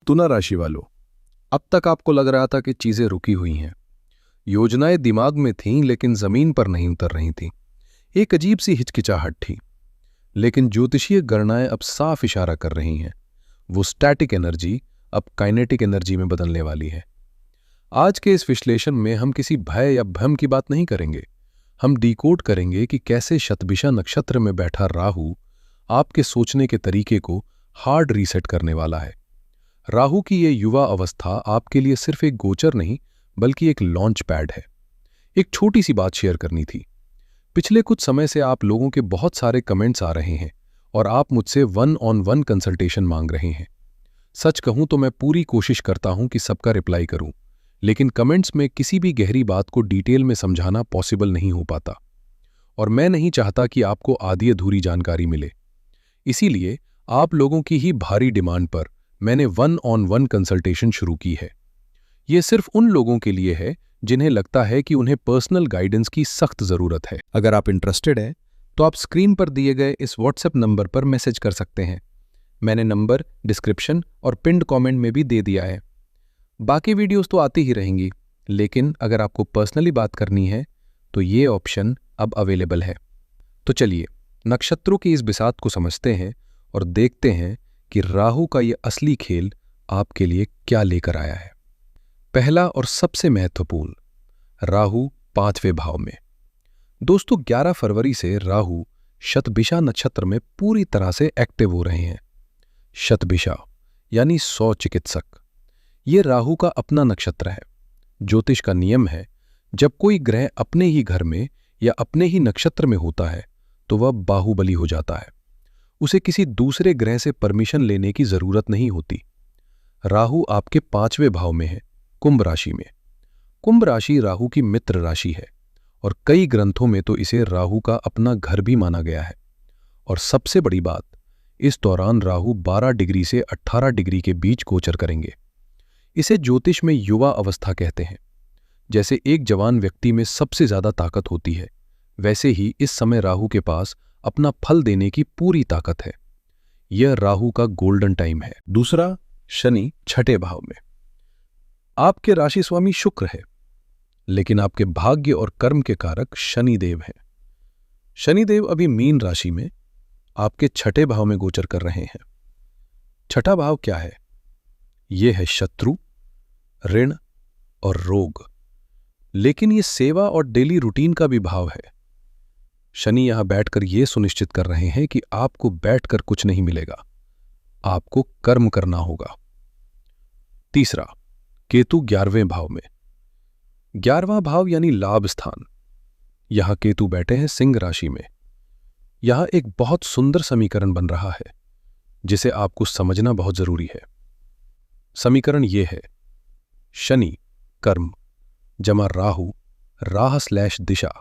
तुला राशि वालों, अब तक आपको लग रहा था कि चीजें रुकी हुई हैं। योजनाएं दिमाग में थीं लेकिन जमीन पर नहीं उतर रही थीं। एक अजीब सी हिचकिचाहट थी। लेकिन ज्योतिषीय गणनाएं अब साफ इशारा कर रही हैं। वो स्टैटिक एनर्जी अब काइनेटिक एनर्जी में बदलने वाली है। आज के इस विश्लेषण में हम किसी भय या भ्रम की बात नहीं करेंगे। हम डिकोड करेंगे कि कैसे शतभिषा नक्षत्र में बैठा राहु आपके सोचने के तरीके को हार्ड रीसेट करने वाला है। राहु की ये युवा अवस्था आपके लिए सिर्फ एक गोचर नहीं बल्कि एक लॉन्च पैड है। एक छोटी सी बात शेयर करनी थी। पिछले कुछ समय से आप लोगों के बहुत सारे कमेंट्स आ रहे हैं और आप मुझसे 1-on-1 कंसल्टेशन मांग रहे हैं। सच कहूं तो मैं पूरी कोशिश करता हूं कि सबका रिप्लाई करूं, लेकिन कमेंट्स में किसी भी गहरी बात को डिटेल में समझाना पॉसिबल नहीं हो पाता और मैं नहीं चाहता कि आपको आधी अधूरी जानकारी मिले। इसीलिए आप लोगों की ही भारी डिमांड पर मैंने 1-on-1 कंसल्टेशन शुरू की है। ये सिर्फ उन लोगों के लिए है जिन्हें लगता है कि उन्हें पर्सनल गाइडेंस की सख्त जरूरत है। अगर आप इंटरेस्टेड हैं तो आप स्क्रीन पर दिए गए इस व्हाट्सएप नंबर पर मैसेज कर सकते हैं। मैंने नंबर डिस्क्रिप्शन और पिंड कमेंट में भी दे दिया है। बाकी वीडियोस तो आती ही रहेंगी, लेकिन अगर आपको पर्सनली बात करनी है तो ये ऑप्शन अब अवेलेबल है। तो चलिए नक्षत्रों की इस बिसात को समझते हैं और देखते हैं कि राहु का ये असली खेल आपके लिए क्या लेकर आया है। पहला और सबसे महत्वपूर्ण, राहु 5वें भाव में। दोस्तों 11 फरवरी से राहु शतभिषा नक्षत्र में पूरी तरह से एक्टिव हो रहे हैं। शतभिषा यानी 100 चिकित्सक। ये राहु का अपना नक्षत्र है। ज्योतिष का नियम है, जब कोई ग्रह अपने ही घर में या अपने ही नक्षत्र में होता है तो वह बाहुबली हो जाता है। उसे किसी दूसरे ग्रह से परमिशन लेने की जरूरत नहीं होती। राहु आपके 5वें भाव में है, कुंभ राशि में। कुंभ राशि राहु की मित्र राशि है और कई ग्रंथों में तो इसे राहु का अपना घर भी माना गया है। और सबसे बड़ी बात, इस दौरान राहु 12 डिग्री से 18 डिग्री के बीच गोचर करेंगे। इसे ज्योतिष में युवा अवस्था कहते हैं। जैसे एक जवान व्यक्ति में सबसे ज्यादा ताकत होती है, वैसे ही इस समय राहु के पास अपना फल देने की पूरी ताकत है। यह राहु का गोल्डन टाइम है। दूसरा, शनि 6ठे भाव में। आपके राशि स्वामी शुक्र है, लेकिन आपके भाग्य और कर्म के कारक शनिदेव हैं। शनिदेव अभी मीन राशि में आपके 6ठे भाव में गोचर कर रहे हैं। 6ठा भाव क्या है? यह है शत्रु, ऋण और रोग। लेकिन यह सेवा और डेली रूटीन का भी भाव है। शनि यहां बैठकर यह सुनिश्चित कर रहे हैं कि आपको बैठकर कुछ नहीं मिलेगा, आपको कर्म करना होगा। तीसरा, केतु 11वें भाव में। 11वां भाव यानी लाभ स्थान। यहां केतु बैठे हैं सिंह राशि में। यहां एक बहुत सुंदर समीकरण बन रहा है जिसे आपको समझना बहुत जरूरी है। समीकरण यह है, शनि कर्म जमा राहु राह/दिशा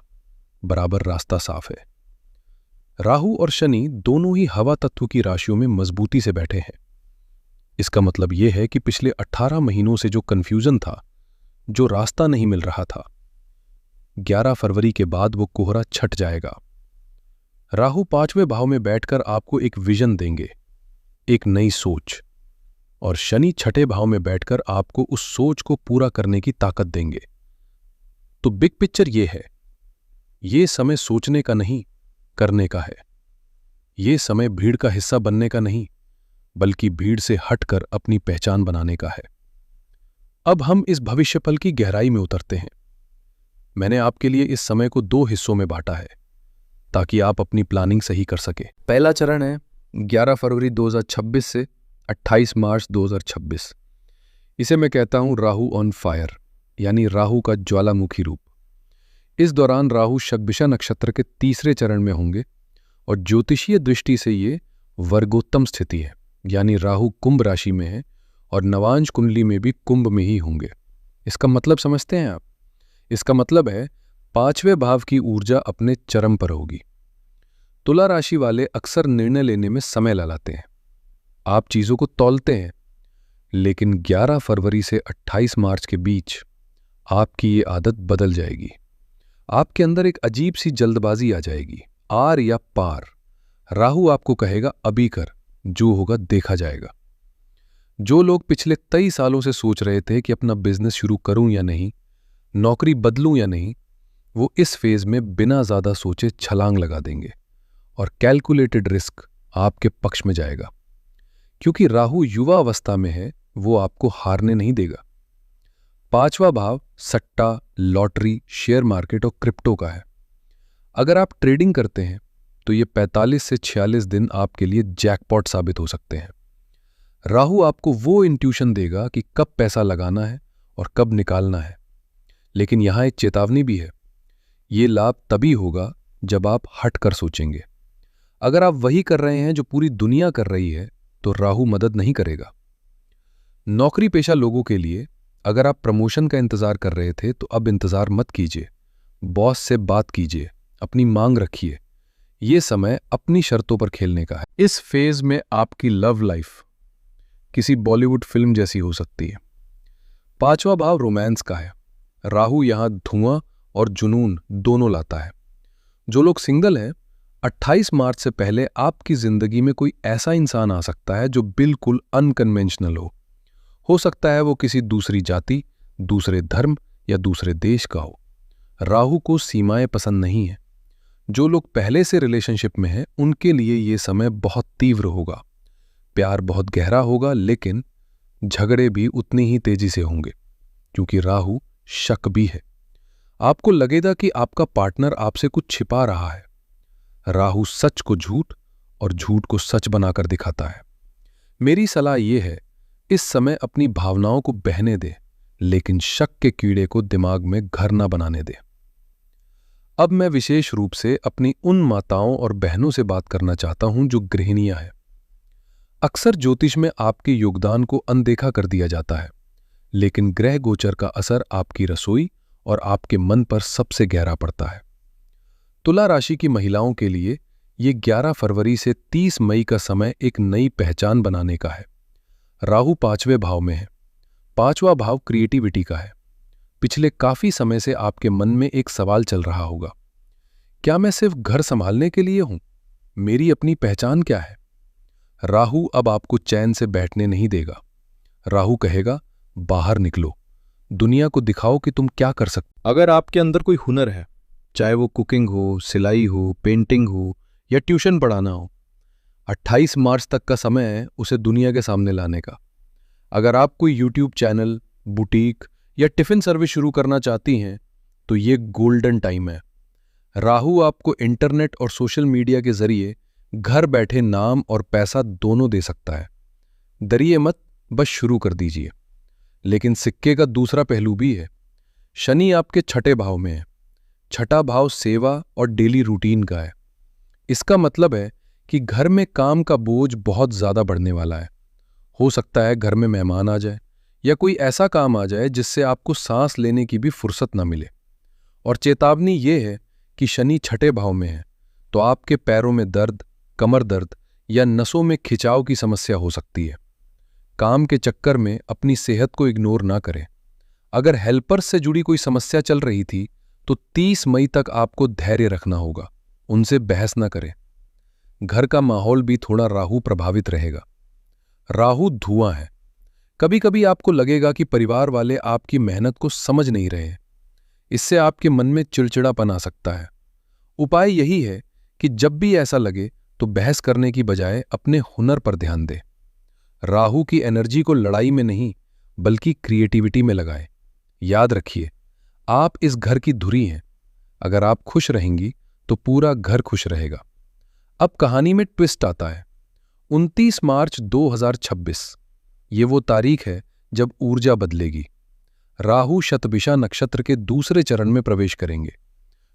बराबर रास्ता साफ है। राहु और शनि दोनों ही हवा तत्व की राशियों में मजबूती से बैठे हैं। इसका मतलब यह है कि पिछले 18 महीनों से जो कंफ्यूजन था, जो रास्ता नहीं मिल रहा था, 11 फरवरी के बाद वो कोहरा छट जाएगा। राहु 5वें भाव में बैठकर आपको एक विजन देंगे, एक नई सोच, और शनि 6ठे भाव में बैठकर आपको उस सोच को पूरा करने की ताकत देंगे। तो बिग पिक्चर ये है, ये समय सोचने का नहीं, करने का है। ये समय भीड़ का हिस्सा बनने का नहीं, बल्कि भीड़ से हटकर अपनी पहचान बनाने का है। अब हम इस भविष्यफल की गहराई में उतरते हैं। मैंने आपके लिए इस समय को 2 हिस्सों में बांटा है ताकि आप अपनी प्लानिंग सही कर सके। पहला चरण है 11 फरवरी 2026 से 28 मार्च 2026। इसे मैं कहता हूं राहु ऑन फायर, यानी राहु का ज्वालामुखी रूप। इस दौरान राहु शतभिषा नक्षत्र के 3रे चरण में होंगे और ज्योतिषीय दृष्टि से ये वर्गोत्तम स्थिति है, यानी राहु कुंभ राशि में है और नवांश कुंडली में भी कुंभ में ही होंगे। इसका मतलब समझते हैं आप? इसका मतलब है 5वें भाव की ऊर्जा अपने चरम पर होगी। तुला राशि वाले अक्सर निर्णय लेने में समय लगाते हैं, आप चीजों को तौलते हैं, लेकिन 11 फरवरी से 28 मार्च के बीच आपकी ये आदत बदल जाएगी। आपके अंदर एक अजीब सी जल्दबाजी आ जाएगी, आर या पार। राहु आपको कहेगा अभी कर, जो होगा देखा जाएगा। जो लोग पिछले कई सालों से सोच रहे थे कि अपना बिजनेस शुरू करूं या नहीं, नौकरी बदलूं या नहीं, वो इस फेज में बिना ज्यादा सोचे छलांग लगा देंगे और कैलकुलेटेड रिस्क आपके पक्ष में जाएगा। क्योंकि राहु युवा अवस्था में है, वो आपको हारने नहीं देगा। 5वां भाव सट्टा, लॉटरी, शेयर मार्केट और क्रिप्टो का है। अगर आप ट्रेडिंग करते हैं तो ये 45 से 46 दिन आपके लिए जैकपॉट साबित हो सकते हैं। राहु आपको वो इंट्यूशन देगा कि कब पैसा लगाना है और कब निकालना है। लेकिन यहां एक चेतावनी भी है, ये लाभ तभी होगा जब आप हट कर सोचेंगे। अगर आप वही कर रहे हैं जो पूरी दुनिया कर रही है तो राहु मदद नहीं करेगा। नौकरी पेशा लोगों के लिए अगर आप प्रमोशन का इंतजार कर रहे थे तो अब इंतजार मत कीजिए। बॉस से बात कीजिए, अपनी मांग रखिए। ये समय अपनी शर्तों पर खेलने का है। इस फेज में आपकी लव लाइफ किसी बॉलीवुड फिल्म जैसी हो सकती है। 5वां भाव रोमांस का है। राहु यहां धुआं और जुनून दोनों लाता है। जो लोग सिंगल हैं, 28 मार्च से पहले आपकी जिंदगी में कोई ऐसा इंसान आ सकता है जो बिल्कुल अनकन्वेंशनल हो सकता है वो किसी दूसरी जाति, दूसरे धर्म या दूसरे देश का हो। राहु को सीमाएं पसंद नहीं है। जो लोग पहले से रिलेशनशिप में हैं, उनके लिए ये समय बहुत तीव्र होगा। प्यार बहुत गहरा होगा, लेकिन झगड़े भी उतनी ही तेजी से होंगे, क्योंकि राहु शक भी है। आपको लगेगा कि आपका पार्टनर आपसे कुछ छिपा रहा है। राहु सच को झूठ और झूठ को सच बनाकर दिखाता है। मेरी सलाह यह है, इस समय अपनी भावनाओं को बहने दे, लेकिन शक के कीड़े को दिमाग में घर न बनाने दे। अब मैं विशेष रूप से अपनी उन माताओं और बहनों से बात करना चाहता हूं जो गृहिणियां हैं। अक्सर ज्योतिष में आपके योगदान को अनदेखा कर दिया जाता है, लेकिन ग्रह गोचर का असर आपकी रसोई और आपके मन पर सबसे गहरा पड़ता है। तुला राशि की महिलाओं के लिए ये 11 फरवरी से 30 मई का समय एक नई पहचान बनाने का है। राहु 5वें भाव में है। 5वां भाव क्रिएटिविटी का है। पिछले काफी समय से आपके मन में एक सवाल चल रहा होगा, क्या मैं सिर्फ घर संभालने के लिए हूं? मेरी अपनी पहचान क्या है? राहु अब आपको चैन से बैठने नहीं देगा। राहु कहेगा, बाहर निकलो, दुनिया को दिखाओ कि तुम क्या कर सकते। अगर आपके अंदर कोई हुनर है, चाहे वो कुकिंग हो, सिलाई हो, पेंटिंग हो या ट्यूशन पढ़ाना हो, 28 मार्च तक का समय है उसे दुनिया के सामने लाने का। अगर आप कोई यूट्यूब चैनल, बुटीक या टिफिन सर्विस शुरू करना चाहती हैं तो ये गोल्डन टाइम है। राहु आपको इंटरनेट और सोशल मीडिया के जरिए घर बैठे नाम और पैसा दोनों दे सकता है। डरिए मत, बस शुरू कर दीजिए। लेकिन सिक्के का दूसरा पहलू भी है। शनि आपके 6ठे भाव में है। 6ठा भाव सेवा और डेली रूटीन का है। इसका मतलब है कि घर में काम का बोझ बहुत ज्यादा बढ़ने वाला है। हो सकता है घर में मेहमान आ जाए या कोई ऐसा काम आ जाए जिससे आपको सांस लेने की भी फुर्सत ना मिले। और चेतावनी ये है कि शनि 6ठे भाव में है, तो आपके पैरों में दर्द, कमर दर्द या नसों में खिंचाव की समस्या हो सकती है। काम के चक्कर में अपनी सेहत को इग्नोर ना करें। अगर हेल्पर्स से जुड़ी कोई समस्या चल रही थी तो 30 मई तक आपको धैर्य रखना होगा, उनसे बहस ना करें। घर का माहौल भी थोड़ा राहु प्रभावित रहेगा। राहु धुआं है। कभी कभी आपको लगेगा कि परिवार वाले आपकी मेहनत को समझ नहीं रहे। इससे आपके मन में चिड़चिड़ापन आ सकता है। उपाय यही है कि जब भी ऐसा लगे तो बहस करने की बजाय अपने हुनर पर ध्यान दें। राहु की एनर्जी को लड़ाई में नहीं बल्कि क्रिएटिविटी में लगाएं। याद रखिए, आप इस घर की धुरी हैं। अगर आप खुश रहेंगी तो पूरा घर खुश रहेगा। अब कहानी में ट्विस्ट आता है। 29 मार्च 2026 ये वो तारीख है जब ऊर्जा बदलेगी। राहु शतभिषा नक्षत्र के दूसरे चरण में प्रवेश करेंगे।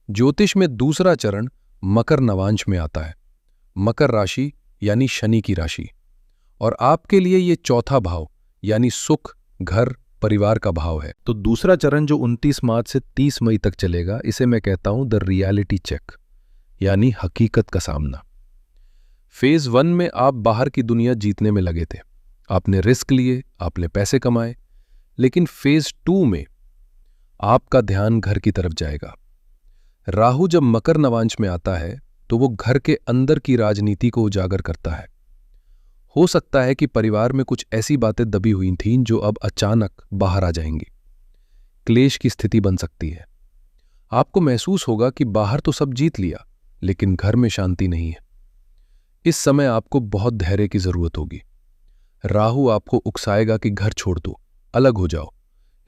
ज्योतिष में दूसरा चरण मकर नवांश में आता है। मकर राशि यानी शनि की राशि, और आपके लिए ये चौथा भाव यानी सुख, घर, परिवार का भाव है। तो दूसरा चरण जो 29 मार्च से 30 मई तक चलेगा, इसे मैं कहता हूं द रियलिटी चेक, यानी हकीकत का सामना। फेज 1 में आप बाहर की दुनिया जीतने में लगे थे। आपने रिस्क लिए, आपने पैसे कमाए। लेकिन फेज 2 में आपका ध्यान घर की तरफ जाएगा। राहु जब मकर नवांश में आता है तो वो घर के अंदर की राजनीति को उजागर करता है। हो सकता है कि परिवार में कुछ ऐसी बातें दबी हुई थीं जो अब अचानक बाहर आ जाएंगी। क्लेश की स्थिति बन सकती है। आपको महसूस होगा कि बाहर तो सब जीत लिया, लेकिन घर में शांति नहीं है। इस समय आपको बहुत धैर्य की जरूरत होगी। राहु आपको उकसाएगा कि घर छोड़ दो, अलग हो जाओ,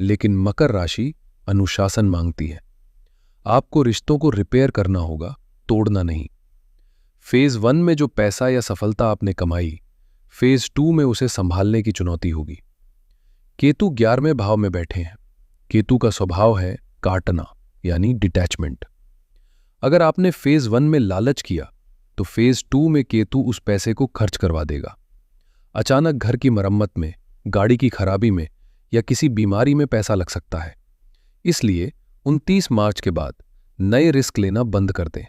लेकिन मकर राशि अनुशासन मांगती है। आपको रिश्तों को रिपेयर करना होगा, तोड़ना नहीं। फेज 1 में जो पैसा या सफलता आपने कमाई, फेज 2 में उसे संभालने की चुनौती होगी। केतु 11वें भाव में बैठे हैं। केतु का स्वभाव है काटना, यानी डिटैचमेंट। अगर आपने फेज 1 में लालच किया तो फेज 2 में केतु उस पैसे को खर्च करवा देगा। अचानक घर की मरम्मत में, गाड़ी की खराबी में या किसी बीमारी में पैसा लग सकता है। इसलिए 29 मार्च के बाद नए रिस्क लेना बंद कर दें।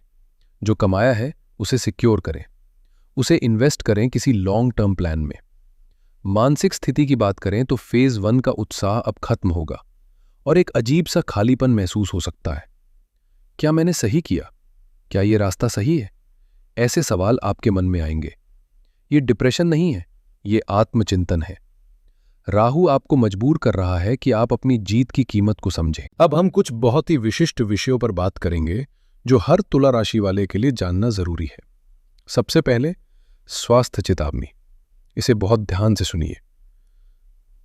जो कमाया है उसे सिक्योर करें, उसे इन्वेस्ट करें किसी लॉन्ग टर्म प्लान में। मानसिक स्थिति की बात करें तो फेज 1 का उत्साह अब खत्म होगा और एक अजीब सा खालीपन महसूस हो सकता है। क्या मैंने सही किया? क्या ये रास्ता सही है? ऐसे सवाल आपके मन में आएंगे। ये डिप्रेशन नहीं है, ये आत्मचिंतन है। राहु आपको मजबूर कर रहा है कि आप अपनी जीत की कीमत को समझें। अब हम कुछ बहुत ही विशिष्ट विषयों पर बात करेंगे जो हर तुला राशि वाले के लिए जानना जरूरी है। सबसे पहले स्वास्थ्य चेतावनी। इसे बहुत ध्यान से सुनिए।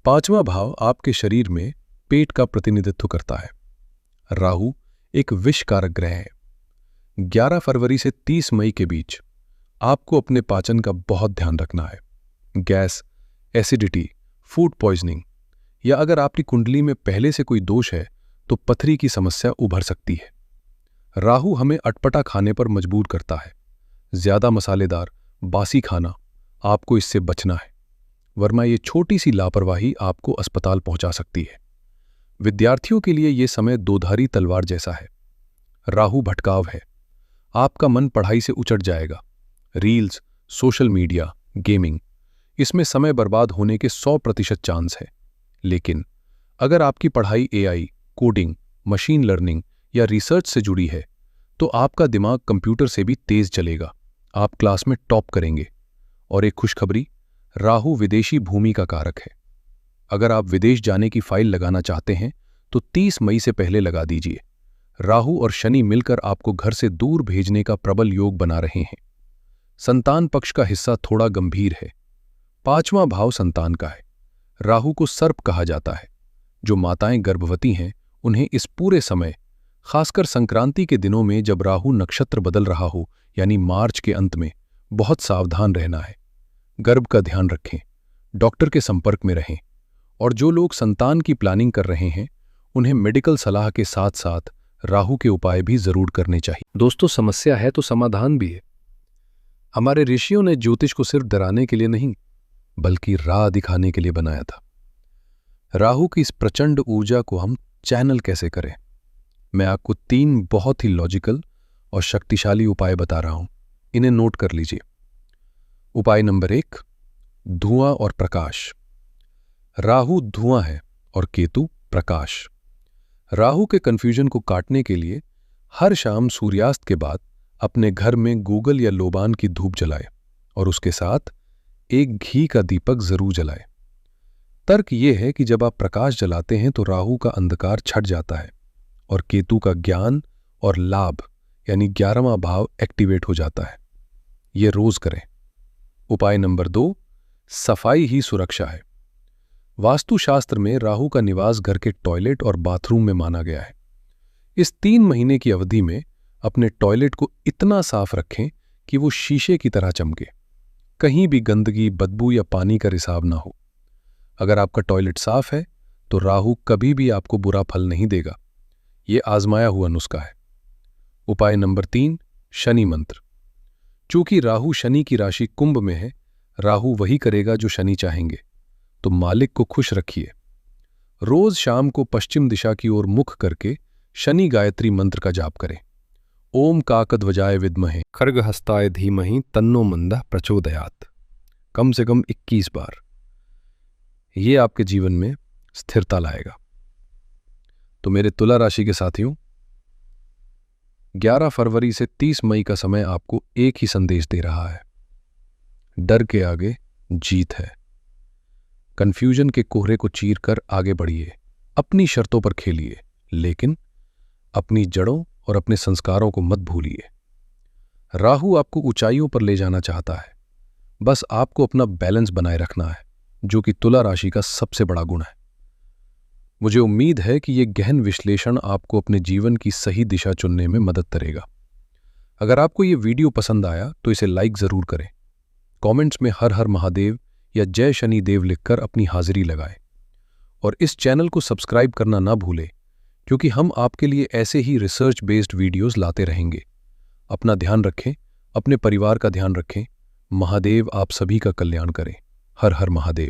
5वां भाव आपके शरीर में पेट का प्रतिनिधित्व करता है। राहु एक विषकारक ग्रह है। 11 फरवरी से 30 मई के बीच आपको अपने पाचन का बहुत ध्यान रखना है। गैस, एसिडिटी, फूड पॉइजनिंग या अगर आपकी कुंडली में पहले से कोई दोष है तो पथरी की समस्या उभर सकती है। राहु हमें अटपटा खाने पर मजबूर करता है। ज्यादा मसालेदार, बासी खाना, आपको इससे बचना है, वरना ये छोटी सी लापरवाही आपको अस्पताल पहुंचा सकती है। विद्यार्थियों के लिए यह समय दोधारी तलवार जैसा है। राहु भटकाव है। आपका मन पढ़ाई से उचट जाएगा। रील्स, सोशल मीडिया, गेमिंग, इसमें समय बर्बाद होने के 100% चांस है। लेकिन अगर आपकी पढ़ाई एआई, कोडिंग, मशीन लर्निंग या रिसर्च से जुड़ी है तो आपका दिमाग कंप्यूटर से भी तेज चलेगा। आप क्लास में टॉप करेंगे। और एक खुशखबरी, राहु विदेशी भूमि का कारक है। अगर आप विदेश जाने की फाइल लगाना चाहते हैं तो 30 मई से पहले लगा दीजिए। राहु और शनि मिलकर आपको घर से दूर भेजने का प्रबल योग बना रहे हैं। संतान पक्ष का हिस्सा थोड़ा गंभीर है। 5वां भाव संतान का है। राहु को सर्प कहा जाता है। जो माताएं गर्भवती हैं उन्हें इस पूरे समय, खासकर संक्रांति के दिनों में जब राहु नक्षत्र बदल रहा हो, यानी मार्च के अंत में, बहुत सावधान रहना है। गर्भ का ध्यान रखें, डॉक्टर के संपर्क में रहें और जो लोग संतान की प्लानिंग कर रहे हैं उन्हें मेडिकल सलाह के साथ साथ राहु के उपाय भी जरूर करने चाहिए। दोस्तों, समस्या है तो समाधान भी है। हमारे ऋषियों ने ज्योतिष को सिर्फ डराने के लिए नहीं बल्कि राह दिखाने के लिए बनाया था। राहु की इस प्रचंड ऊर्जा को हम चैनल कैसे करें? मैं आपको 3 बहुत ही लॉजिकल और शक्तिशाली उपाय बता रहा हूं। इन्हें नोट कर लीजिए। उपाय नंबर 1, धुआं और प्रकाश। राहु धुआं है और केतु प्रकाश। राहु के कंफ्यूजन को काटने के लिए हर शाम सूर्यास्त के बाद अपने घर में गूगल या लोबान की धूप जलाए और उसके साथ एक घी का दीपक जरूर जलाए। तर्क यह है कि जब आप प्रकाश जलाते हैं तो राहु का अंधकार छट जाता है और केतु का ज्ञान और लाभ यानी 11वां भाव एक्टिवेट हो जाता है। यह रोज करें। उपाय नंबर 2, सफाई ही सुरक्षा है। वास्तुशास्त्र में राहु का निवास घर के टॉयलेट और बाथरूम में माना गया है। इस 3 महीने की अवधि में अपने टॉयलेट को इतना साफ रखें कि वो शीशे की तरह चमके। कहीं भी गंदगी, बदबू या पानी का रिसाव ना हो। अगर आपका टॉयलेट साफ है तो राहु कभी भी आपको बुरा फल नहीं देगा। ये आजमाया हुआ नुस्खा है। उपाय नंबर 3, शनि मंत्र। चूंकि राहु शनि की राशि कुंभ में है, राहु वही करेगा जो शनि चाहेंगे, तो मालिक को खुश रखिए। रोज शाम को पश्चिम दिशा की ओर मुख करके शनि गायत्री मंत्र का जाप करें। ओम काकध्वजाय विद्महे खड्गहस्ताय धीमहि तन्नो मंदः प्रचोदयात्। कम से कम 21 बार। ये आपके जीवन में स्थिरता लाएगा। तो मेरे तुला राशि के साथियों, 11 फरवरी से 30 मई का समय आपको एक ही संदेश दे रहा है। डर के आगे जीत है। कन्फ्यूजन के कोहरे को चीरकर आगे बढ़िए, अपनी शर्तों पर खेलिए, लेकिन अपनी जड़ों और अपने संस्कारों को मत भूलिए। राहु आपको ऊंचाइयों पर ले जाना चाहता है, बस आपको अपना बैलेंस बनाए रखना है, जो कि तुला राशि का सबसे बड़ा गुण है। मुझे उम्मीद है कि यह गहन विश्लेषण आपको अपने जीवन की सही दिशा चुनने में मदद करेगा। अगर आपको यह वीडियो पसंद आया तो इसे लाइक जरूर करें। कमेंट्स में हर हर महादेव या जय शनि देव लिखकर अपनी हाजिरी लगाएं और इस चैनल को सब्सक्राइब करना ना भूलें, क्योंकि हम आपके लिए ऐसे ही रिसर्च बेस्ड वीडियोस लाते रहेंगे। अपना ध्यान रखें, अपने परिवार का ध्यान रखें। महादेव आप सभी का कल्याण करें। हर हर महादेव।